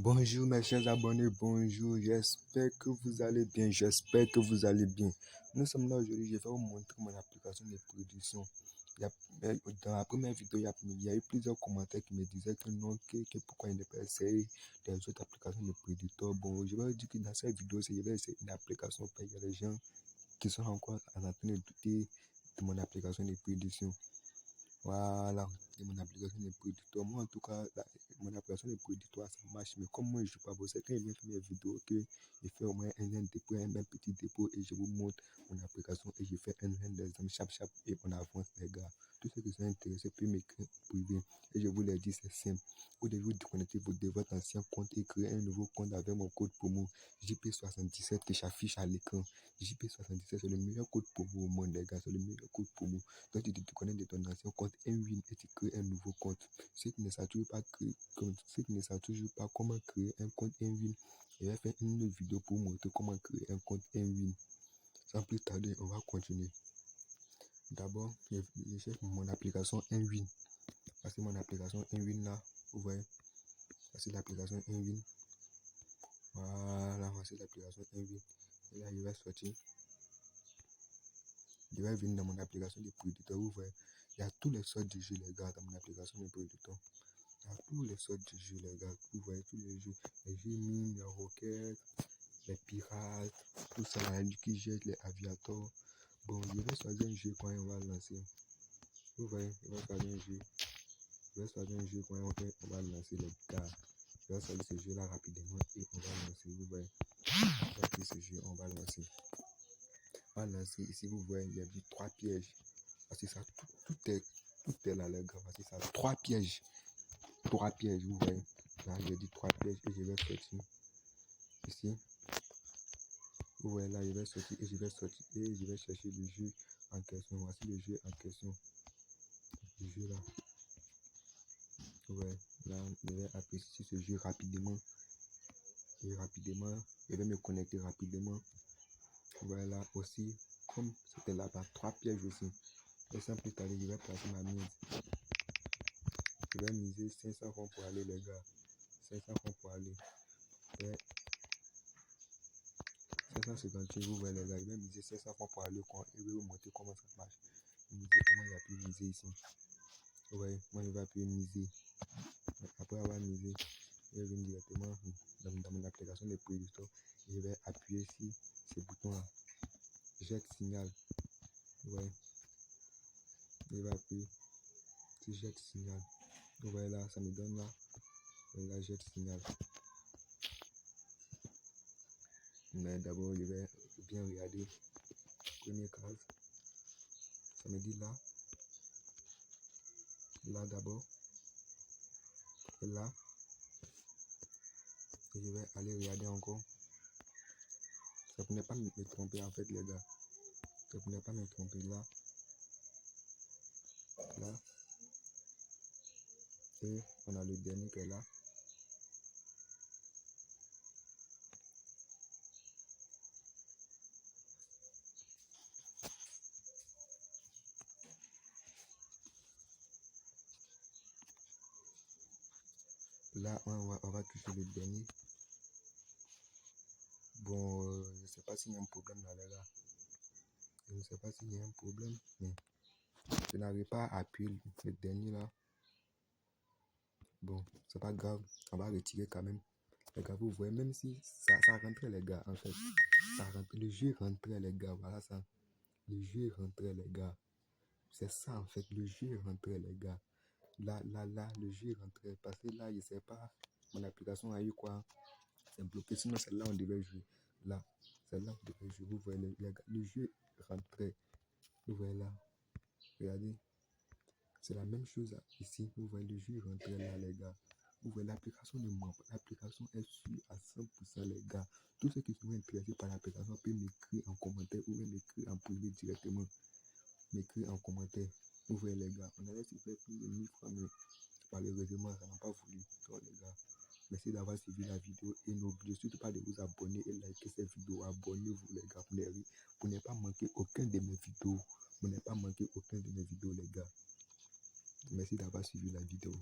Bonjour mes chers abonnés, bonjour, j'espère que vous allez bien, Nous sommes là aujourd'hui, je vais vous montrer mon application de production. Dans la première vidéo, il y a eu plusieurs commentaires qui me disaient que non, que pourquoi il ne peut pas essayer des autres applications de producteurs. Bon, je vais vous dire que dans cette vidéo, je vais essayer une application parce qu'il y a des gens qui sont encore en train de douter de mon application de production. Voilà, de mon application de producteur. Moi, en tout cas, mon application de producteur, ça marche. Mais comme moi, je ne joue pas beaucoup, c'est quand il vient faire mes vidéos que je fais au moins un dépôt, un petit dépôt et je vous montre mon application et je fais un d'exemple, chap et on avance, les gars. Tous ceux qui sont intéressés peuvent m'écrire privé. Et je vous l'ai dit, c'est simple. Vous devez vous déconnecter de votre ancien compte et créer un nouveau compte avec mon code promo JP77 qui s'affiche à l'écran. JP77, c'est le meilleur code promo au monde, les gars. C'est le meilleur code promo. Donc, tu te déconnectes de ton ancien compte Nwin et tu crées un nouveau compte. Ceux qui ne savent toujours pas comment créer un compte Nwin, je vais faire une vidéo pour vous montrer comment créer un compte Nwin. Sans plus tarder, on va continuer. D'abord, je cherche mon application Nwin. Voici mon application Nwin là. Vous voyez. Voici l'application Nwin. Voilà, voici l'application Nwin. Et là, je vais sortir. Je vais venir dans mon application de producteur. Vous voyez, il y a tous les sortes de jeux, les gars, dans mon application de producteur. Il y a tous les sortes de jeux, les gars. Vous voyez tous les jeux. Les jeux mines, les roquettes, les pirates, tout ça, les qui jettent, les aviators. Bon, je vais choisir un jeu quand on va lancer. Vous voyez, je vais choisir un jeu. Je vais choisir un jeu quand on va lancer, les gars. Je vais choisir ce jeu-là rapidement et on va lancer. Vous voyez, je vais choisir ce jeu, on va lancer. On va lancer. Ici, vous voyez, il y a 3 pièges. Voici ça, tout est là, les gars. Voici ça, 3 pièges. 3 pièges, vous voyez. Là, j'ai dit 3 pièges et je vais sortir. Ici. Vous voyez là, je vais sortir et je vais chercher le jeu en question. Voici le jeu en question. Le jeu là. Vous voyez, là, je vais appuyer sur ce jeu rapidement. Et rapidement, je vais me connecter rapidement. Vous voyez là aussi, comme c'était là-bas, 3 pièges aussi. Et sans plus tarder, je vais placer ma mise. Je vais miser 500 francs pour aller, les gars. 500 francs pour aller. Et 558, vous voyez les gars, je vais miser 500 francs pour aller au compte et je vais vous montrer comment ça marche. Comment il a pu miser ici. Vous voyez, moi je vais appuyer miser. Après avoir misé, je vais venir directement dans mon application de producteur et je vais appuyer sur ce bouton là. Jette signal. Vous voyez, je vais appuyer sur jette signal. Vous voyez là, ça me donne là. Et là, jette signal. Mais d'abord, je vais bien regarder. Première case. Ça me dit là. Là d'abord. Et là. Et je vais aller regarder encore. Ça ne pas me tromper en fait, les gars. Ça ne pas me tromper là. Là. Et on a le dernier qui est là. Là, on va toucher le dernier. Bon, je ne sais pas s'il y a un problème là, les gars. Je ne sais pas s'il y a un problème, mais je n'arrive pas à appuyer le dernier là. Bon, c'est pas grave, on va retirer quand même. Les gars, vous voyez, même si ça rentrait, les gars, en fait. Ça rentrait, le jeu rentrait, les gars, voilà ça. Le jeu rentrait, les gars. C'est ça, en fait, le jeu rentrait, les gars. Là, le jeu rentrait. Parce que là, je sais pas, mon application a eu quoi. C'est bloqué, sinon c'est là où on devait jouer. Là, c'est là où on devait jouer. Vous voyez, les gars, le jeu rentrait. Vous voyez là. Regardez. C'est la même chose ici. Vous voyez, le jeu rentrait là, les gars. Vous voyez, l'application ne ment pas. L'application est sûre à 100%, les gars. Tous ceux qui sont intéressés par l'application peuvent m'écrire en commentaire ou même m'écrire en privé directement. M'écrire en commentaire. Vous voyez, les gars, on avait fait plus de 1000 fois, mais malheureusement, ça n'a pas voulu. Donc, les gars, merci d'avoir suivi la vidéo et n'oubliez surtout pas de vous abonner et liker cette vidéo. Abonnez-vous, les gars, pour ne pas manquer aucun de mes vidéos. Pour ne pas manquer aucun de mes vidéos, les gars. Merci d'avoir suivi la vidéo.